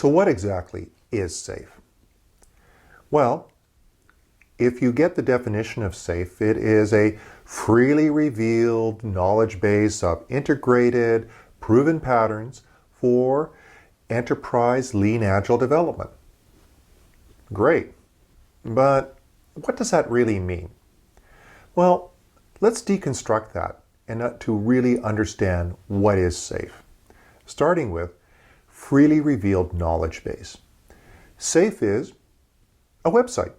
So what exactly is SAFe? Well, if you get the definition of SAFe, it is a freely revealed knowledge base of integrated, proven patterns for Enterprise Lean-Agile development. Great, but what does that really mean? Well, let's deconstruct that and to really understand what is SAFe. Starting with freely revealed knowledge base. SAFe is a website.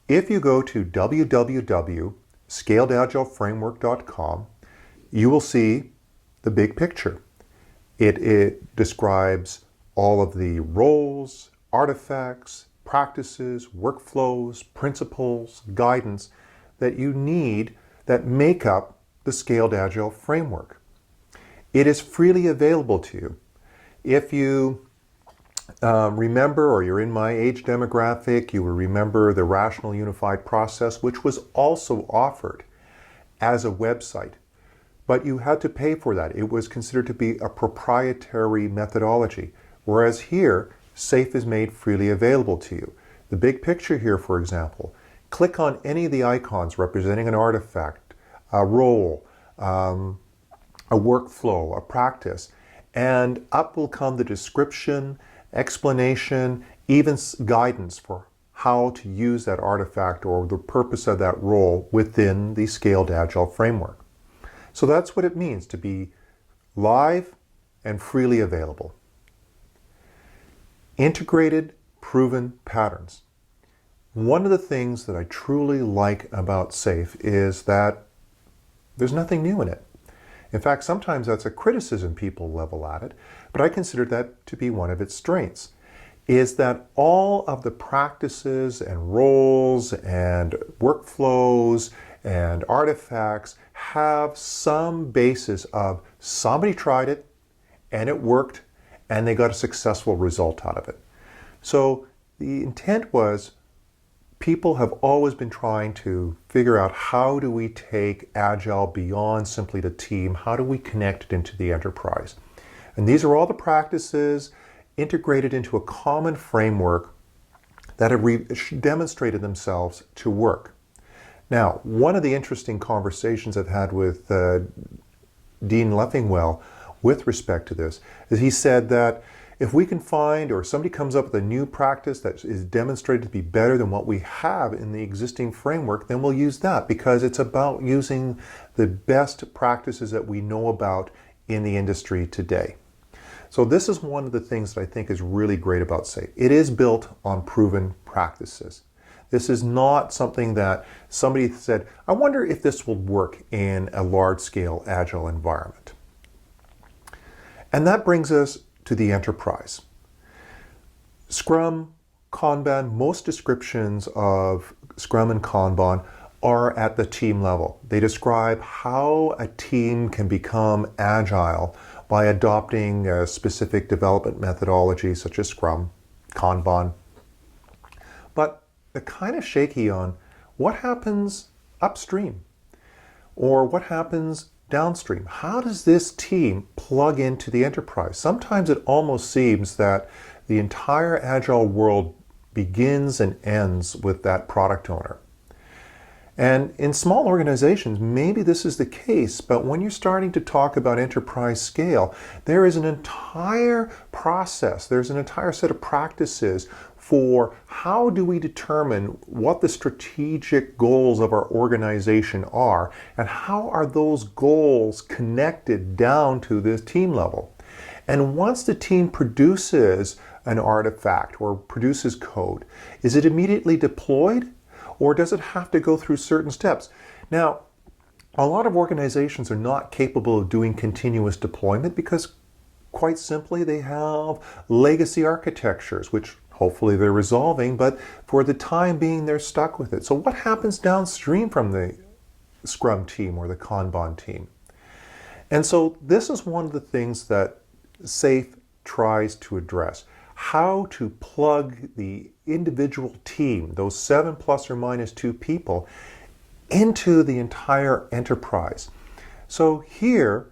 If you go to www.scaledagileframework.com, you will see the big picture. It describes all of the roles, artifacts, practices, workflows, principles, guidance that you need that make up the Scaled Agile framework. It is freely available to you. If you remember, or you're in my age demographic, you will remember the Rational Unified Process, which was also offered as a website, but you had to pay for that. It was considered to be a proprietary methodology, whereas here, SAFe is made freely available to you. The big picture here, for example, click on any of the icons representing an artifact, a role, a workflow, a practice, and up will come the description, explanation, even guidance for how to use that artifact or the purpose of that role within the Scaled Agile framework. So that's what it means to be live and freely available. Integrated, proven patterns. One of the things that I truly like about SAFe is that there's nothing new in it. In fact, sometimes that's a criticism people level at it, but I consider that to be one of its strengths, is that all of the practices and roles and workflows and artifacts have some basis of somebody tried it and it worked and they got a successful result out of it. So the intent was people have always been trying to figure out how do we take Agile beyond simply the team, how do we connect it into the enterprise? And these are all the practices integrated into a common framework that have demonstrated themselves to work. Now, one of the interesting conversations I've had with Dean Leffingwell with respect to this is he said that if we can find, or somebody comes up with a new practice that is demonstrated to be better than what we have in the existing framework, then we'll use that because it's about using the best practices that we know about in the industry today. So this is one of the things that I think is really great about SAFe. It is built on proven practices. This is not something that somebody said, I wonder if this will work in a large-scale Agile environment. And that brings us to the enterprise. Scrum, Kanban, most descriptions of Scrum and Kanban are at the team level. They describe how a team can become agile by adopting a specific development methodology such as Scrum, Kanban. But they're kind of shaky on what happens upstream or what happens downstream. How does this team plug into the enterprise? Sometimes it almost seems that the entire Agile world begins and ends with that product owner. And in small organizations, maybe this is the case, but when you're starting to talk about enterprise scale, there is an entire process, there's an entire set of practices for how do we determine what the strategic goals of our organization are, and how are those goals connected down to the team level. And once the team produces an artifact or produces code, is it immediately deployed? Or does it have to go through certain steps? Now, a lot of organizations are not capable of doing continuous deployment because, quite simply, they have legacy architectures, which hopefully they're resolving, but for the time being, they're stuck with it. So what happens downstream from the Scrum team or the Kanban team? And so this is one of the things that SAFe tries to address. How to plug the individual team, those 7 plus or minus 2 people, into the entire enterprise. So here,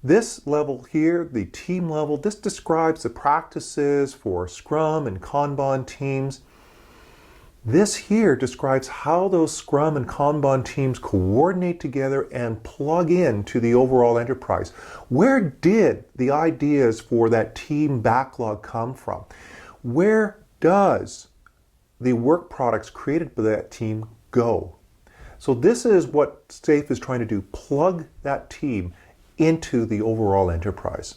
This level here, the team level, this describes the practices for Scrum and Kanban teams. This here describes how those Scrum and Kanban teams coordinate together and plug into the overall enterprise. Where did the ideas for that team backlog come from? Where does the work products created by that team go? So this is what SAFe is trying to do, plug that team into the overall enterprise.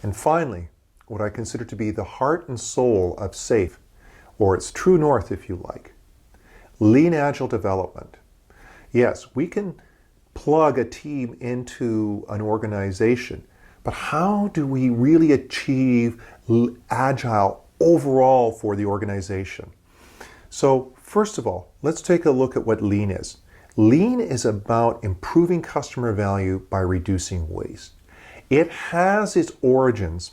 And finally, what I consider to be the heart and soul of SAFe, or its true north if you like, Lean Agile development. Yes, we can plug a team into an organization, but how do we really achieve Agile overall for the organization? So first of all, let's take a look at what Lean is. Lean is about improving customer value by reducing waste. It has its origins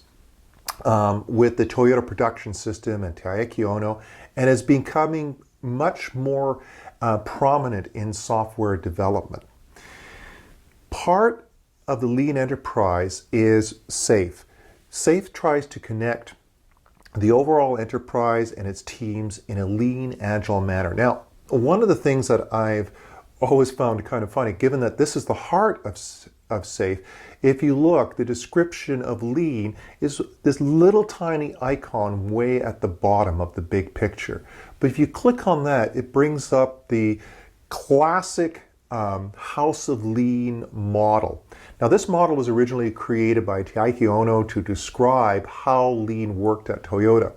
with the Toyota production system and Taiki Ono, and is becoming much more prominent in software development. Part of the Lean enterprise is SAFe. SAFe tries to connect the overall enterprise and its teams in a lean, agile manner. Now, one of the things that I've always found kind of funny, given that this is the heart of SAFe, if you look, the description of lean is this little tiny icon way at the bottom of the big picture. But if you click on that, it brings up the classic House of Lean model. Now, this model was originally created by Taiki Ono to describe how lean worked at Toyota.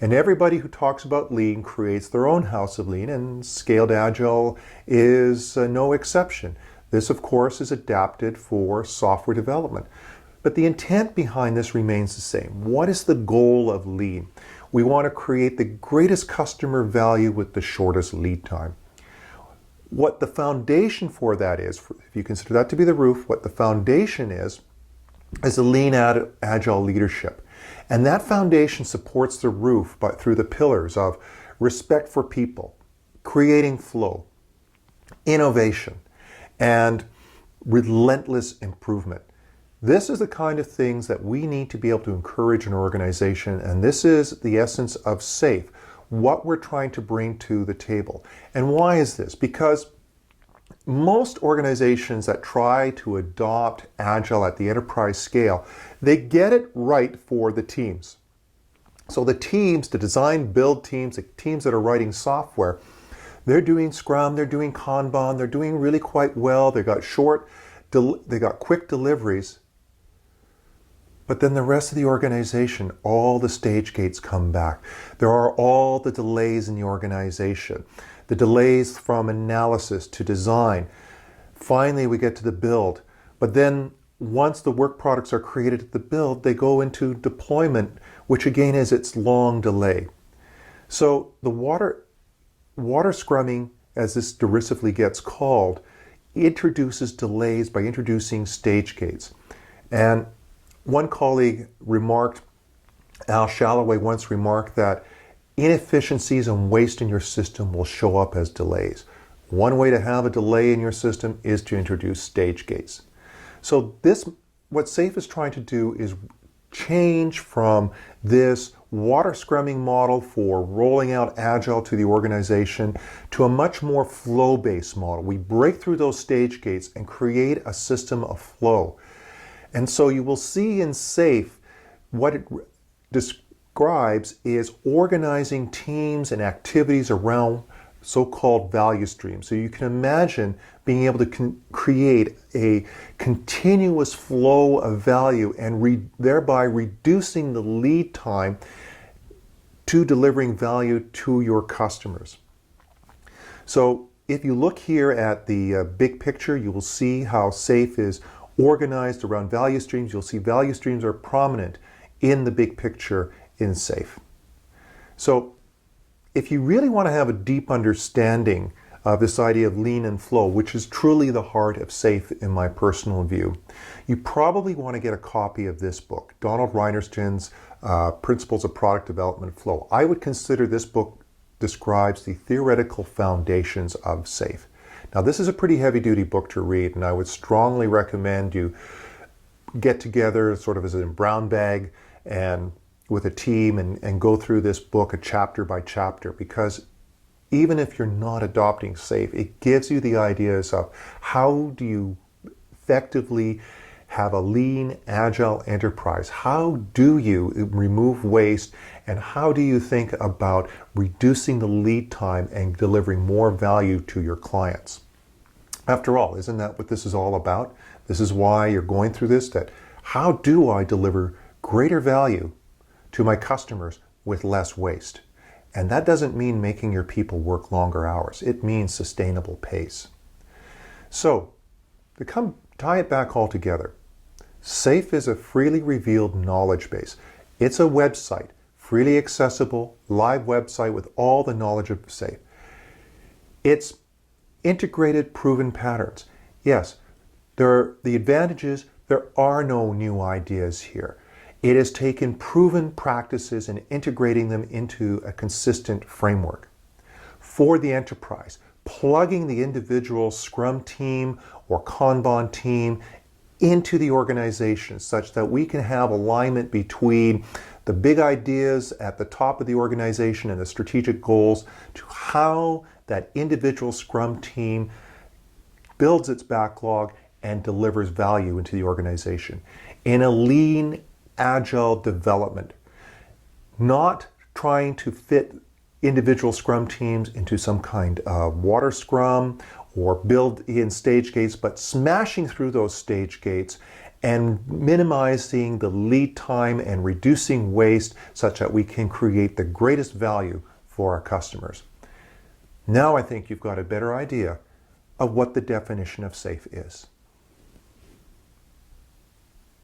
And everybody who talks about lean creates their own House of Lean, and Scaled Agile is no exception. This, of course, is adapted for software development. But the intent behind this remains the same. What is the goal of lean? We want to create the greatest customer value with the shortest lead time. What the foundation for that is, if you consider that to be the roof, what the foundation is the Lean Agile leadership. And that foundation supports the roof through the pillars of respect for people, creating flow, innovation, and relentless improvement. This is the kind of things that we need to be able to encourage an organization, and this is the essence of SAFe, what we're trying to bring to the table. And why is this? Because most organizations that try to adopt Agile at the enterprise scale, they get it right for the teams. So the teams, the design build teams, the teams that are writing software, they're doing Scrum, they're doing Kanban, they're doing really quite well. They got quick deliveries. But then the rest of the organization, all the stage gates come back. There are all the delays in the organization. The delays from analysis to design. Finally, we get to the build. But then once the work products are created at the build, they go into deployment, which again is its long delay. So the water scrumming, as this derisively gets called, introduces delays by introducing stage gates. And one colleague remarked, Al Shalloway once remarked, that inefficiencies and waste in your system will show up as delays. One way to have a delay in your system is to introduce stage gates. So what SAFe is trying to do is change from this water scrumming model for rolling out Agile to the organization to a much more flow-based model. We break through those stage gates and create a system of flow. And so you will see in SAFe what it describes is organizing teams and activities around so-called value streams. So you can imagine being able to create a continuous flow of value and thereby reducing the lead time to delivering value to your customers. So if you look here at the big picture, you will see how SAFe is organized around value streams. You'll see value streams are prominent in the big picture in SAFe. So if you really want to have a deep understanding of this idea of lean and flow, which is truly the heart of SAFe in my personal view, you probably want to get a copy of this book, Donald Reinertsen's Principles of Product Development Flow. I would consider this book describes the theoretical foundations of SAFe. Now, this is a pretty heavy-duty book to read, and I would strongly recommend you get together sort of as a brown bag and with a team and go through this book a chapter by chapter, because even if you're not adopting SAFe, it gives you the ideas of how do you effectively have a lean, agile enterprise. How do you remove waste, and how do you think about reducing the lead time and delivering more value to your clients? After all, isn't that what this is all about? This is why you're going through this, that how do I deliver greater value to my customers with less waste? And that doesn't mean making your people work longer hours. It means sustainable pace. So, to tie it back all together, SAFe is a freely revealed knowledge base. It's a website, freely accessible, live website with all the knowledge of SAFe. It's integrated proven patterns. Yes, the advantages, there are no new ideas here. It has taken proven practices and integrating them into a consistent framework. For the enterprise, plugging the individual Scrum team or Kanban team into the organization such that we can have alignment between the big ideas at the top of the organization and the strategic goals to how that individual Scrum team builds its backlog and delivers value into the organization. In a lean, agile development, not trying to fit individual Scrum teams into some kind of water Scrum or build in stage gates, but smashing through those stage gates and minimizing the lead time and reducing waste such that we can create the greatest value for our customers. Now I think you've got a better idea of what the definition of SAFe is.